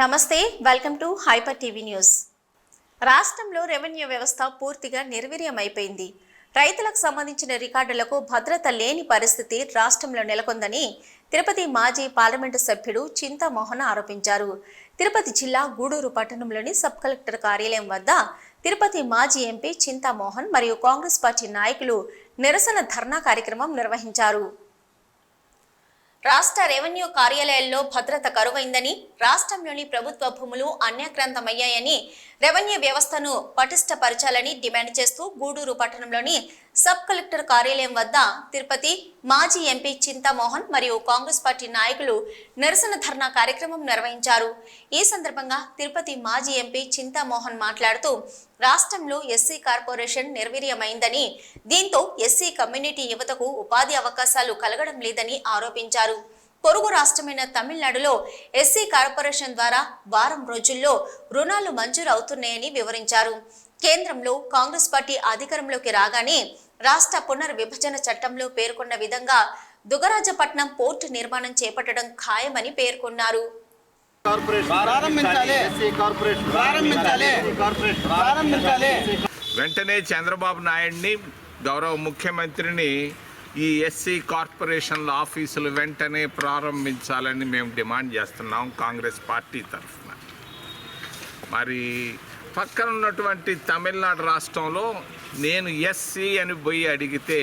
నమస్తే, welcome to hyper TV news. రాష్ట్రంలో revenue వ్యవస్థ పూర్తిగా నిర్వీర్యమైపోయింది. రైతులకు సంబంధించిన రికార్డులకు భద్రత లేని పరిస్థితి రాష్ట్రంలో నెలకొందని తిరుపతి మాజీ పార్లమెంటు సభ్యుడు చింతామోహన్ ఆరోపించారు. తిరుపతి జిల్లా గూడూరు పట్టణంలోని సబ్ కలెక్టర్ కార్యాలయం వద్ద తిరుపతి మాజీ ఎంపీ చింతామోహన్ మరియు కాంగ్రెస్ పార్టీ నాయకులు నిరసన ధర్నా కార్యక్రమం నిర్వహించారు. రాష్ట్ర రెవెన్యూ కార్యాలయాల్లో భద్రత కరువైందని, రాష్ట్రంలోని ప్రభుత్వ భూములు అన్యాక్రాంతమయ్యాయని, రెవెన్యూ వ్యవస్థను పటిష్టపరచాలని డిమాండ్ చేస్తూ గూడూరు పట్టణంలోని సబ్ కలెక్టర్ కార్యాలయం వద్ద తిరుపతి మాజీ ఎంపీ చింతామోహన్ మరియు కాంగ్రెస్ పార్టీ నాయకులు నిరసన ధర్నా కార్యక్రమం నిర్వహించారు. ఈ సందర్భంగా తిరుపతి మాజీ ఎంపీ చింతామోహన్ మాట్లాడుతూ రాష్ట్రంలో ఎస్సీ కార్పొరేషన్ నిర్వీర్యమైందని, దీంతో ఎస్సీ కమ్యూనిటీ యువతకు ఉపాధి అవకాశాలు కలగడం లేదని ఆరోపించారు. పొరుగు రాష్ట్రమైన తమిళనాడులో ఎస్సీ కార్పొరేషన్ ద్వారా వారం రోజుల్లో రుణాలు మంజూరు అవుతున్నాయని వివరించారు. కేంద్రంలో కాంగ్రెస్ పార్టీ అధికారంలోకి రాగానే రాష్ట్ర పునర్విభజన చట్టంలో పేర్కొన్న విధంగా దుగరాజపట్నం పోర్టు నిర్మాణం చేపట్టడం ఖాయమని పేర్కొన్నారు. వెంటనే చంద్రబాబు నాయుడిని, గౌరవ ముఖ్యమంత్రిని ఈ ఎస్సీ కార్పొరేషన్ల ఆఫీసులు వెంటనే ప్రారంభించాలని మేము డిమాండ్ చేస్తున్నాం కాంగ్రెస్ పార్టీ తరఫున. మరి పక్కన ఉన్నటువంటి తమిళనాడు రాష్ట్రంలో నేను ఎస్సీ అని పోయి అడిగితే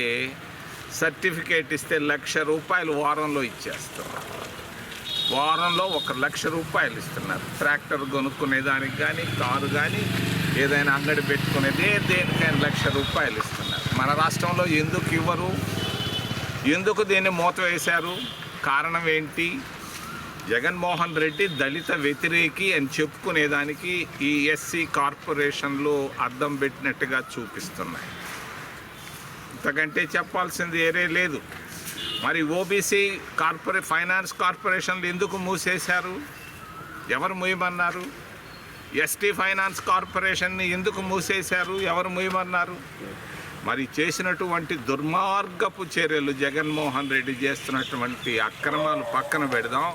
సర్టిఫికేట్ ఇస్తే ₹1,00,000 వారంలో ఇచ్చేస్తున్నారు. వారంలో ₹1,00,000 ఇస్తున్నారు. ట్రాక్టర్ కొనుక్కునేదానికి కానీ, కారు కానీ, ఏదైనా అంగడి పెట్టుకునేది దేనికైనా ₹1,00,000 ఇస్తున్నారు. మన రాష్ట్రంలో ఎందుకు ఇవ్వరు? ఎందుకు దీన్ని మూత వేశారు? కారణం ఏంటి? జగన్మోహన్ రెడ్డి దళిత వ్యతిరేకి అని చెప్పుకునేదానికి ఈ ఎస్సీ కార్పొరేషన్లు అద్దం పెట్టినట్టుగా చూపిస్తున్నాయి. ఇంతకంటే చెప్పాల్సింది ఏరే లేదు. మరి ఓబీసీ ఫైనాన్స్ కార్పొరేషన్లు ఎందుకు మూసేశారు? ఎవరు మూయమన్నారు? ఎస్టీ ఫైనాన్స్ కార్పొరేషన్ని ఎందుకు మూసేశారు? ఎవరు మూయమన్నారు? మరి చేసినటువంటి దుర్మార్గపు చర్యలు, జగన్మోహన్ రెడ్డి చేస్తున్నటువంటి అక్రమాలు పక్కన పెడదాం.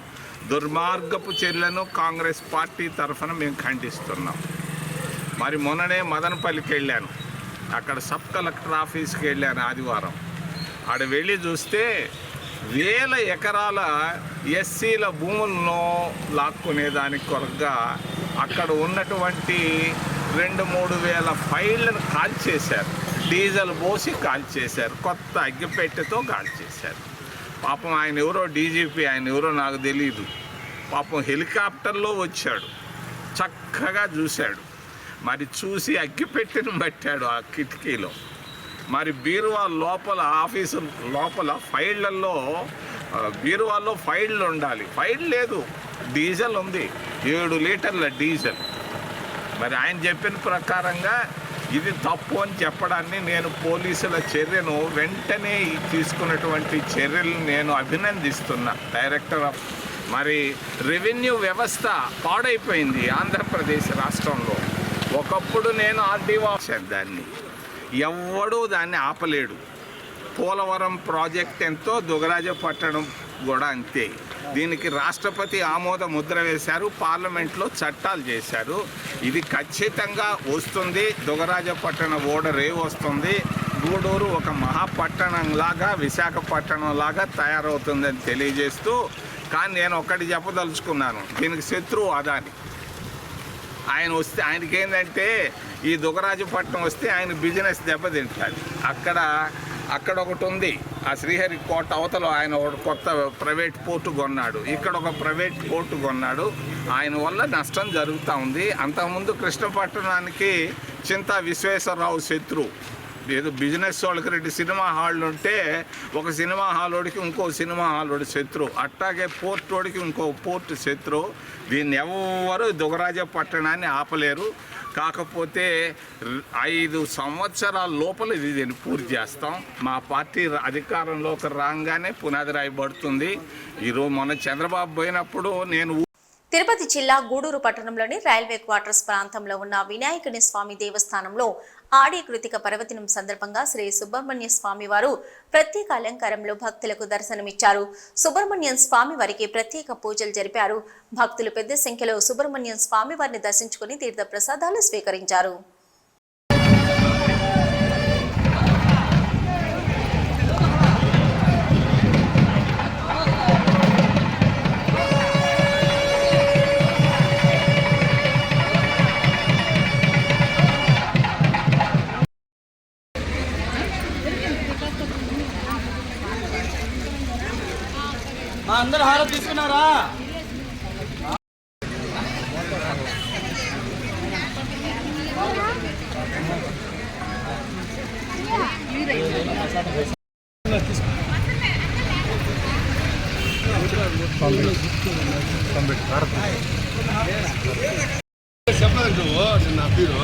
దుర్మార్గపు చర్యలను కాంగ్రెస్ పార్టీ తరఫున మేము ఖండిస్తున్నాం. మరి మొన్ననే మదనపల్లికి వెళ్ళాను. అక్కడ సబ్ కలెక్టర్ ఆఫీస్కి వెళ్ళాను ఆదివారం. ఆడ వెళ్ళి చూస్తే 1000 ఎకరాల ఎస్సీల భూములను లాక్కునేదానికి కొరగా అక్కడ ఉన్నటువంటి 2-3 వేల ఫైళ్లను కాల్చేశారు. డీజిల్ పోసి కాల్చేశారు. కొత్త అగ్గిపెట్టెతో కాల్చేశారు. పాపం ఆయన ఎవరో డీజీపీ, ఆయన ఎవరో నాకు తెలియదు. పాపం హెలికాప్టర్లో వచ్చాడు, చక్కగా చూశాడు. మరి చూసి అగ్గిపెట్టెను పట్టాడు ఆ కిటికీలో. మరి బీరువా లోపల, ఆఫీసు లోపల ఫైళ్లలో, బీరువాల్లో ఫైళ్ళు ఉండాలి. ఫైల్ లేదు, డీజిల్ ఉంది, 7 లీటర్ల డీజిల్. మరి ఆయన చెప్పిన ప్రకారంగా ఇది తప్పు అని చెప్పడాన్ని నేను పోలీసుల చర్యను వెంటనే తీసుకున్నటువంటి చర్యలను నేను అభినందిస్తున్నా. డైరెక్టర్ ఆఫ్ మరి రెవెన్యూ వ్యవస్థ పాడైపోయింది ఆంధ్రప్రదేశ్ రాష్ట్రంలో. ఒకప్పుడు నేను ఆర్డీఓ దాన్ని ఎవ్వడూ దాన్ని ఆపలేడు. పోలవరం ప్రాజెక్ట్ ఎంతో, దుగరాజపట్టణం కూడా అంతే. దీనికి రాష్ట్రపతి ఆమోద ముద్ర వేశారు, పార్లమెంట్లో చట్టాలు చేశారు. ఇది ఖచ్చితంగా వస్తుంది. దుగరాజపట్టణ ఓడరే వస్తుంది. గూడూరు ఒక మహాపట్టణంలాగా, విశాఖపట్నం లాగా తయారవుతుందని తెలియజేస్తూ, కానీ నేను ఒకటి చెప్పదలుచుకున్నాను. దీనికి శత్రువు అదాని. ఆయన వస్తే, ఆయనకి ఏంటంటే ఈ దుగరాజపట్నం వస్తే ఆయన బిజినెస్ దెబ్బతింటాడు. అక్కడ ఒకటి ఉంది, ఆ శ్రీహరికోట అవతల ఆయన ఒక కొత్త ప్రైవేట్ పోర్టు కొన్నాడు. ఇక్కడ ఒక ప్రైవేట్ పోర్టు కొన్నాడు. ఆయన వల్ల నష్టం జరుగుతూ ఉంది. అంతకుముందు కృష్ణపట్టణానికి చింతా విశ్వేశ్వరరావు శత్రువు. ఏదో బిజినెస్ వాళ్ళకి 2 సినిమా హాళ్ళు ఉంటే ఒక సినిమా హాలోడికి ఇంకో సినిమా హాలోడి శత్రువు, అట్టాగే పోర్టోడికి ఇంకో పోర్టు శత్రువు. దీన్ని ఎవరు దుగరాజపట్టణాన్ని ఆపలేరు. కాకపోతే 5 సంవత్సరాల లోపల దీన్ని పూర్తి చేస్తాం. మా పార్టీ అధికారంలోకి రాగానే పునాది రాయబడుతుంది. ఈరోజు మొన్న చంద్రబాబు పోయినప్పుడు నేను తిరుపతి జిల్లా గూడూరు పట్టణంలోని రైల్వే క్వార్టర్స్ ప్రాంతంలో ఉన్న వినాయకుని స్వామి దేవస్థానంలో ఆడి కృతిక పర్వదినం సందర్భంగా శ్రీ సుబ్రహ్మణ్య స్వామి వారు ప్రత్యేక అలంకారంలో భక్తులకు దర్శనమిచ్చారు. సుబ్రహ్మణ్యం స్వామి వారికి ప్రత్యేక పూజలు జరిపారు. భక్తులు పెద్ద సంఖ్యలో సుబ్రహ్మణ్యం స్వామి వారిని దర్శించుకుని తీర్థ ప్రసాదాలు స్వీకరించారు. అందరూ హారతి తీసుకున్నారా? చెప్పలేదు నువ్వు నిన్న పేరు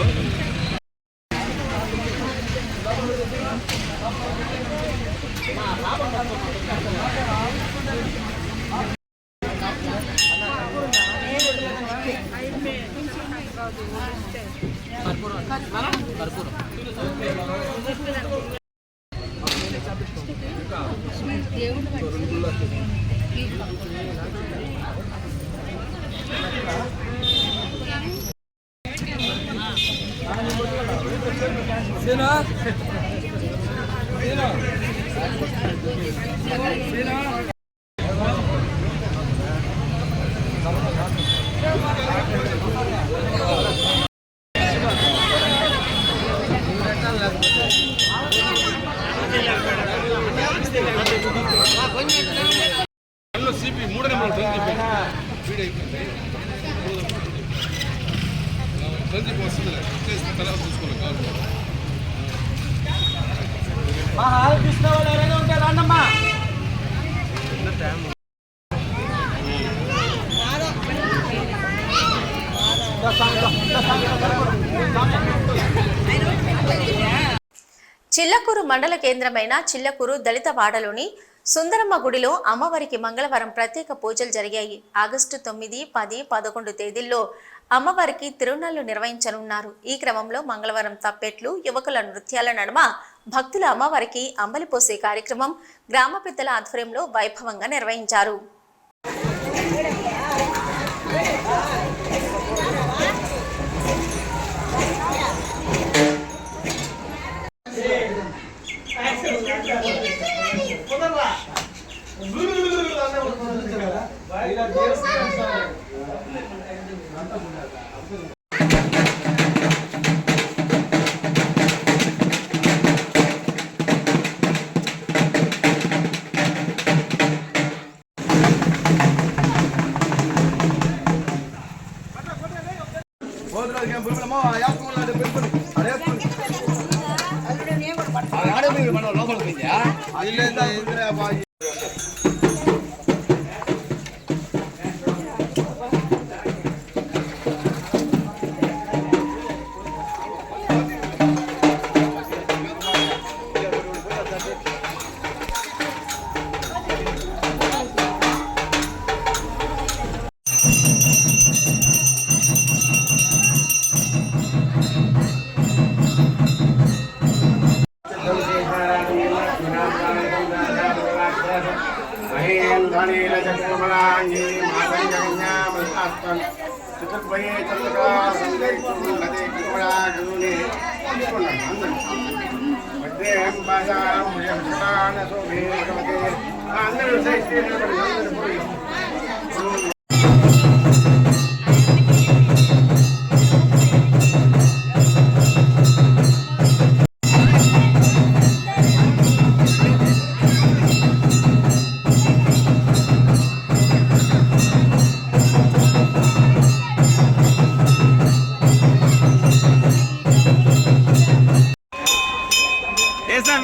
సిపి 3 నెంబర్ సందీప్ వస్తుంది తర్వాత చూసుకోవాలి. హారతి తీసుకున్న వాళ్ళు ఎవరైనా ఉంటే రండమ్మా. చిల్లకూరు మండల కేంద్రమైన చిల్లకూరు దళిత వాడలోని సుందరమ్మ గుడిలో అమ్మవారికి మంగళవారం ప్రత్యేక పూజలు జరిగాయి. ఆగస్టు 9, 10, 11 తేదీల్లో అమ్మవారికి తిరునాళ్లు నిర్వహించనున్నారు. ఈ క్రమంలో మంగళవారం తప్పెట్లు, యువకుల నృత్యాల నడుమ భక్తుల అమ్మవారికి అంబలి పోసే కార్యక్రమం గ్రామ పెద్దల ఆధ్వర్యంలో వైభవంగా నిర్వహించారు.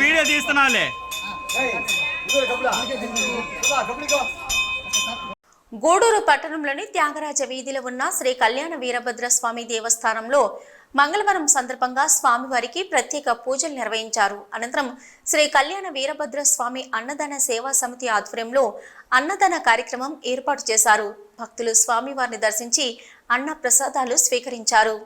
వీడియో తీస్తున్నాలే. గూడూరు పట్టణంలోని త్యాగరాజ వీధిలో ఉన్న శ్రీ కళ్యాణ వీరభద్ర స్వామి దేవస్థానంలో మంగళవారం సందర్భంగా స్వామివారికి ప్రత్యేక పూజలు నిర్వహించారు. అనంతరం శ్రీ కళ్యాణ వీరభద్ర స్వామి అన్నదాన సేవా సమితి ఆధ్వర్యంలో అన్నదాన కార్యక్రమం ఏర్పాటు చేశారు. భక్తులు స్వామివారిని దర్శించి అన్న ప్రసాదాలు స్వీకరించారు.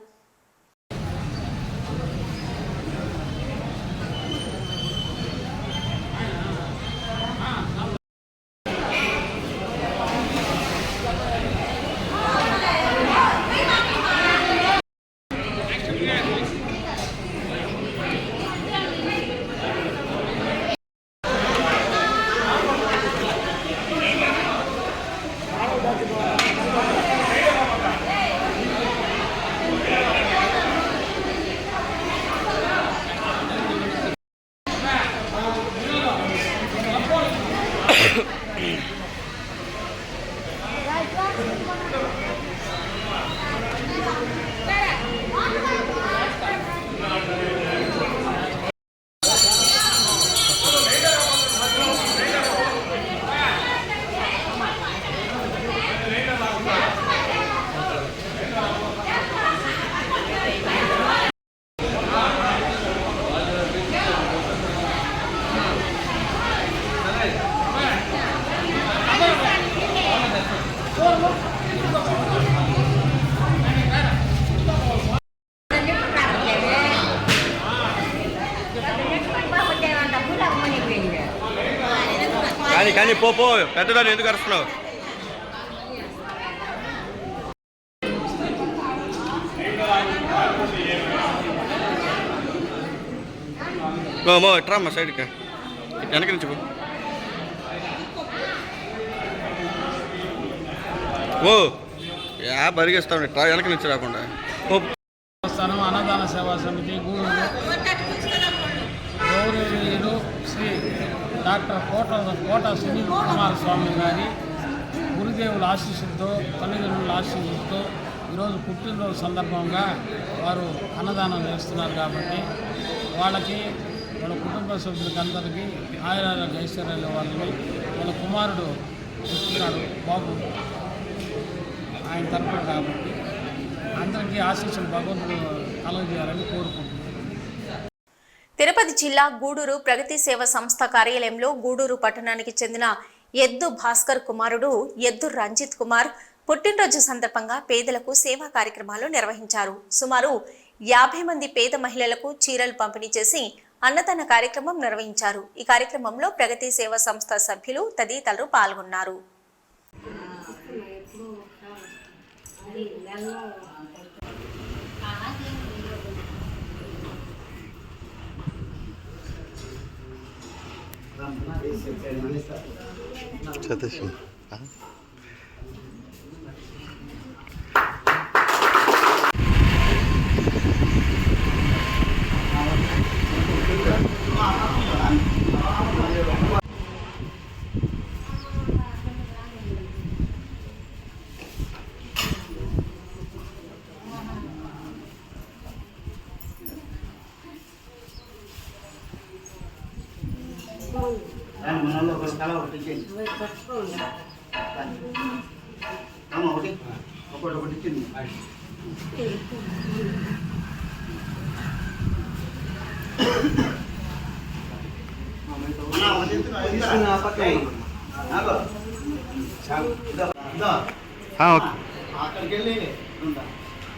కానీ పో పెద్దదాన్ని ఎందుకు అరుస్తున్నావు? ఎట్రామ్మా సైడ్కి వెనక నుంచి పరిగెస్తాను ఇట్లా వెనక నుంచి రాకుండా. దేవస్థానం అన్నదాన సేవా సమితి గూడూరు గౌరవనీయులు శ్రీ డాక్టర్ కోట సునీల్ కుమార్ స్వామి గారి గురుదేవుల ఆశీస్సులతో తల్లిదండ్రుల ఆశీస్సులతో ఈరోజు పుట్టినరోజు సందర్భంగా వారు అన్నదానం చేస్తున్నారు కాబట్టి వాళ్ళకి వాళ్ళ కుటుంబ సభ్యులకి అందరికీ ఆయురారోగ్య ఐశ్వర్యాలు వాళ్ళని వాళ్ళ కుమారుడు ఇస్తున్నాడు బాబు ఆయన తరపున కాబట్టి అందరికీ ఆశీస్సులు భగవంతుడు కలుగజేయాలని కోరుకుంటున్నాను. తిరుపతి జిల్లా గూడూరు ప్రగతి సేవ సంస్థ కార్యాలయంలో గూడూరు పట్టణానికి చెందిన ఎద్దు భాస్కర్ కుమారుడు ఎద్దు రంజిత్ కుమార్ పుట్టినరోజు సందర్భంగా పేదలకు సేవా కార్యక్రమాలు నిర్వహించారు. సుమారు 50 మంది పేద మహిళలకు చీరలు పంపిణీ చేసి అన్నదాన కార్యక్రమం నిర్వహించారు. ఈ కార్యక్రమంలో ప్రగతి సేవ సంస్థ సభ్యులు తదితరులు పాల్గొన్నారు. అక్కడికి వెళ్ళి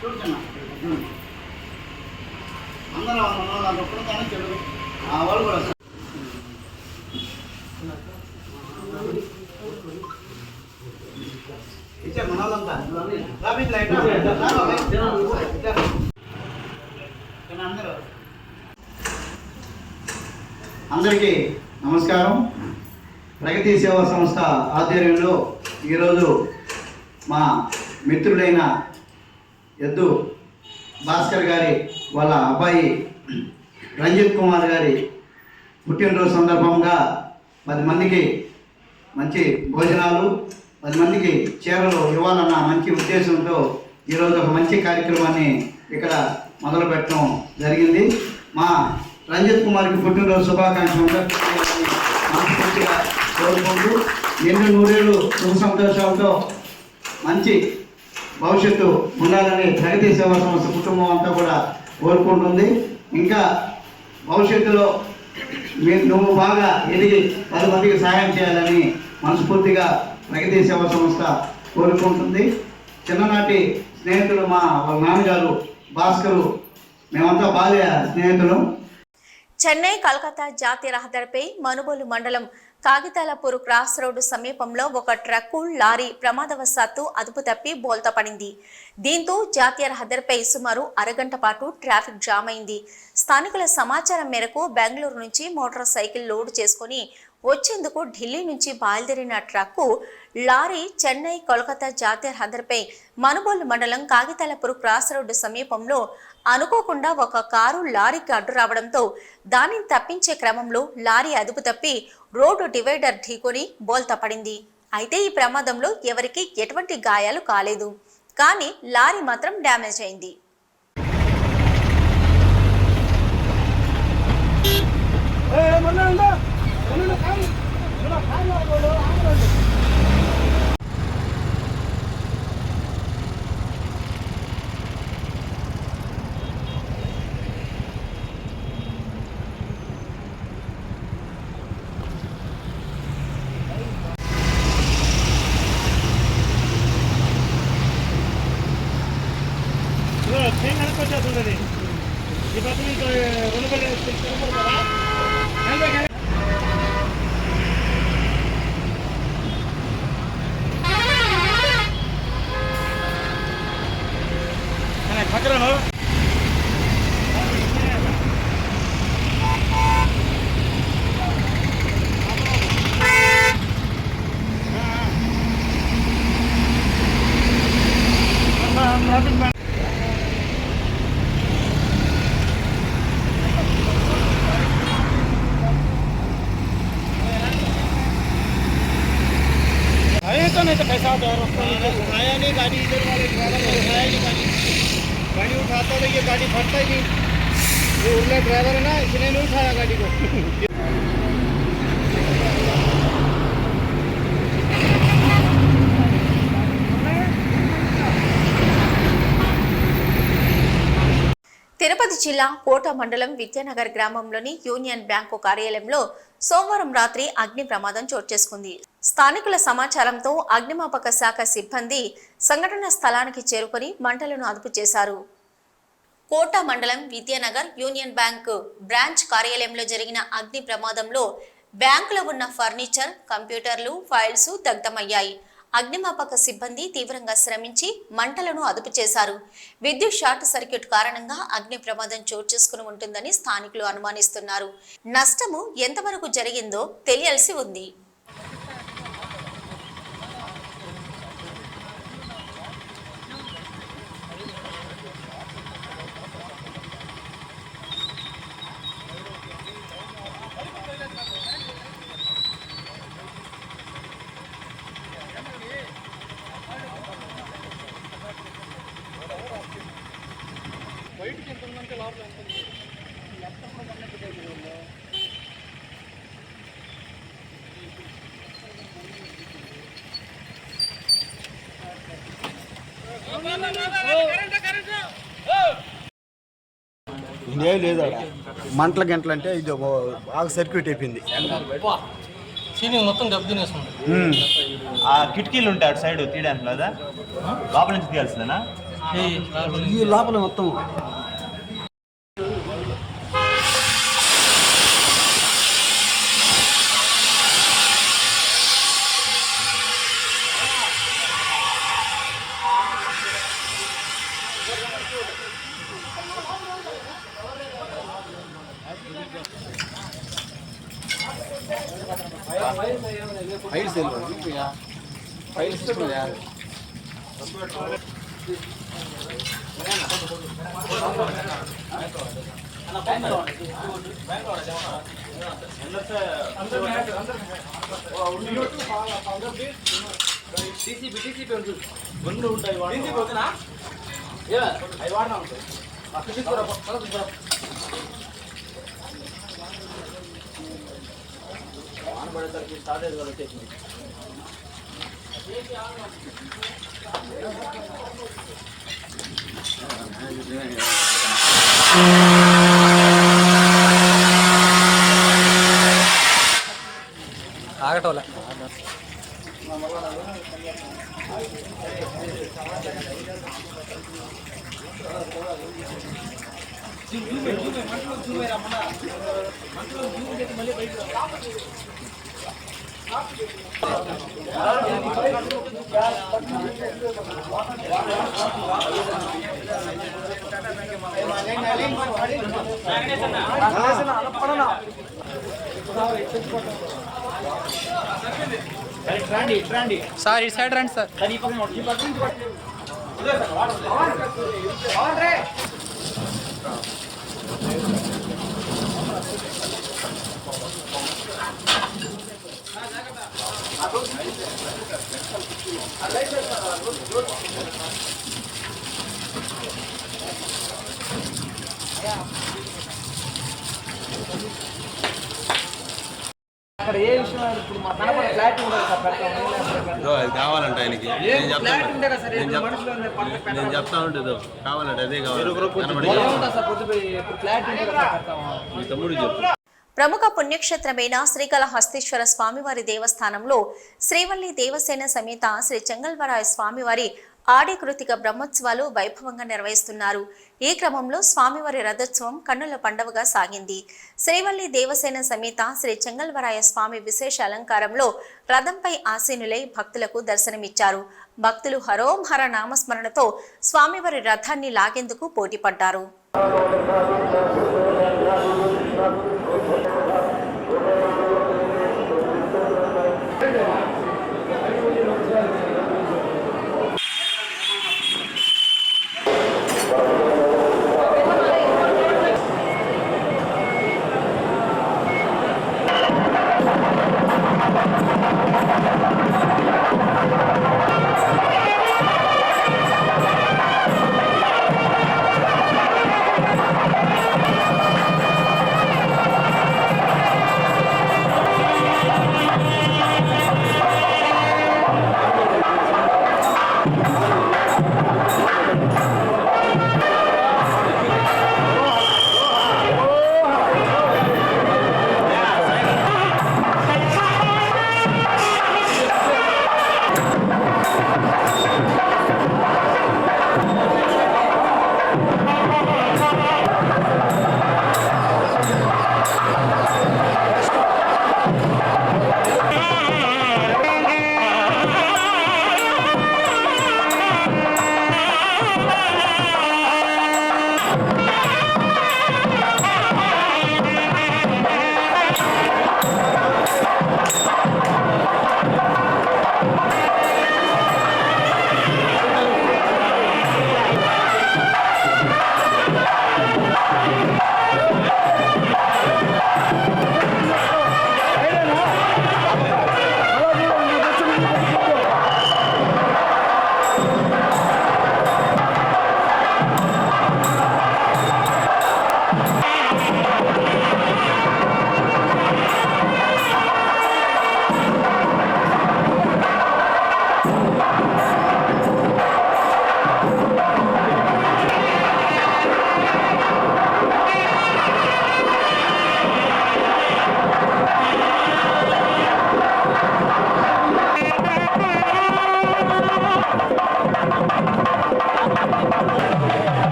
చూడుతున్నా అందరూ ఒప్పుడు కానీ చెడు వాళ్ళు కూడా ఇచ్చే మనోళ్ళంతా ట్రాఫిక్ లైట్ అందరికీ నమస్కారం. ప్రగతి సేవా సంస్థ ఆధ్వర్యంలో ఈరోజు మా మిత్రుడైన ఎద్దు భాస్కర్ గారి వాళ్ళ అబ్బాయి రంజిత్ కుమార్ గారి పుట్టినరోజు సందర్భంగా 10 మందికి మంచి భోజనాలు 10 మందికి చీరలు ఇవ్వాలన్న మంచి ఉద్దేశంతో ఈరోజు ఒక మంచి కార్యక్రమాన్ని ఇక్కడ మొదలు పెట్టడం జరిగింది. మా రంజిత్ కుమార్కి పుట్టినరోజు శుభాకాంక్షలు మనస్ఫూర్తిగా కోరుకుంటూ ఎన్నో నూరేళ్ళు సుఖ సంతోషాలతో మంచి భవిష్యత్తు ఉండాలని ప్రగతి సేవా సంస్థ కుటుంబం అంతా కూడా కోరుకుంటుంది. ఇంకా భవిష్యత్తులో నువ్వు బాగా ఎదిగి 10 మందికి సహాయం చేయాలని మనస్ఫూర్తిగా ప్రగతి సేవా సంస్థ కోరుకుంటుంది. చిన్ననాటి స్నేహితులు వాళ్ళ నాన్నగారు భాస్కరు, మేమంతా బాల్య స్నేహితులు. చెన్నై కలకత్తా జాతీయ రహదారిపై మనుబోలు మండలం కాగితాలపూర్ క్రాస్ రోడ్డు సమీపంలో ఒక ట్రక్కు లారీ ప్రమాదవశాత్తు అదుపు తప్పి బోల్తా పడింది. దీంతో జాతీయ రహదారిపై సుమారు అరగంట పాటు ట్రాఫిక్ జామ్ అయింది. స్థానికుల సమాచారం మేరకు బెంగళూరు నుంచి మోటార్ సైకిల్ లోడ్ చేసుకుని వచ్చేందుకు ఢిల్లీ నుంచి బయలుదేరిన ట్రక్కు లారీ చెన్నై కోల్కతా జాతీయ రహదారిపై మనుబోలు మండలం కాగితాలపూర్ క్రాస్ రోడ్డు సమీపంలో అనుకోకుండా ఒక కారు లారీకి అడ్డు రావడంతో దానిని తప్పించే క్రమంలో లారీ అదుపు తప్పి రోడ్డు డివైడర్ ఢీకొని బోల్తా పడింది. అయితే ఈ ప్రమాదంలో ఎవరికీ ఎటువంటి గాయాలు కాలేదు, కానీ లారీ మాత్రం డ్యామేజ్ అయింది. गाड़ी उठाता तो ये गाड़ी फटता ही नहीं, ये उर्ला ड्राइवर है ना, इसने नहीं उठाया गाड़ी को. తిరుపతి జిల్లా కోట మండలం విద్యానగర్ గ్రామంలోని యూనియన్ బ్యాంకు కార్యాలయంలో సోమవారం రాత్రి అగ్ని ప్రమాదం చోటు చేసుకుంది. స్థానికుల సమాచారంతో అగ్నిమాపక శాఖ సిబ్బంది సంఘటన స్థలానికి చేరుకొని మంటలను అదుపు చేశారు. కోట మండలం విద్యానగర్ యూనియన్ బ్యాంకు బ్రాంచ్ కార్యాలయంలో జరిగిన అగ్ని ప్రమాదంలో బ్యాంకులో ఉన్న ఫర్నిచర్, కంప్యూటర్లు, ఫైల్స్ దగ్ధమయ్యాయి. అగ్నిమాపక సిబ్బంది తీవ్రంగా శ్రమించి మంటలను అదుపు చేశారు. విద్యుత్ షార్ట్ సర్క్యూట్ కారణంగా అగ్ని ప్రమాదం చోటు చేసుకుని ఉంటుందని స్థానికులు అనుమానిస్తున్నారు. నష్టము ఎంతవరకు జరిగిందో తెలియాల్సి ఉంది. ఇదే లేదా మంటల గంటలు అంటే ఇది బాగా సర్క్యూట్ అయిపోయింది. సీలింగ్ మొత్తం దెబ్బతినేస్తుంది. ఆ కిటికీలు ఉంటాయి అటు సైడ్ తీయడానికి లేదా లోపల నుంచి తీయాల్సిందేనా? ఈ లోపల మొత్తం ఆగటోలే సార్ ఈ సైడ్ రండి సార్. అది కావాలంట ఆయనకి నేను చెప్తా ఉంటుంది కావాలంటే అదే కావాలి తమ్ముడు చెప్పు. ప్రముఖ పుణ్యక్షేత్రమైన శ్రీకాళహస్తీశ్వర స్వామివారి దేవస్థానంలో శ్రీవల్లి దేవసేన సమేత శ్రీ చెంగల్వరాయ స్వామివారి ఆడి కృతిక బ్రహ్మోత్సవాలు వైభవంగా నిర్వహిస్తున్నారు. ఈ క్రమంలో స్వామివారి రథోత్సవం కన్నుల పండువగా సాగింది. శ్రీవల్లి దేవసేన సమేత శ్రీ చెంగల్వరాయ స్వామి విశేష అలంకారంలో రథంపై ఆసీనులై భక్తులకు దర్శనమిచ్చారు. భక్తులు హరోం హర నామస్మరణతో స్వామివారి రథాన్ని లాగేందుకు పోటీపడ్డారు.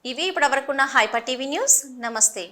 ఇవి ఇప్పటివరకున్న హైపర్ టీవీ న్యూస్. నమస్తే.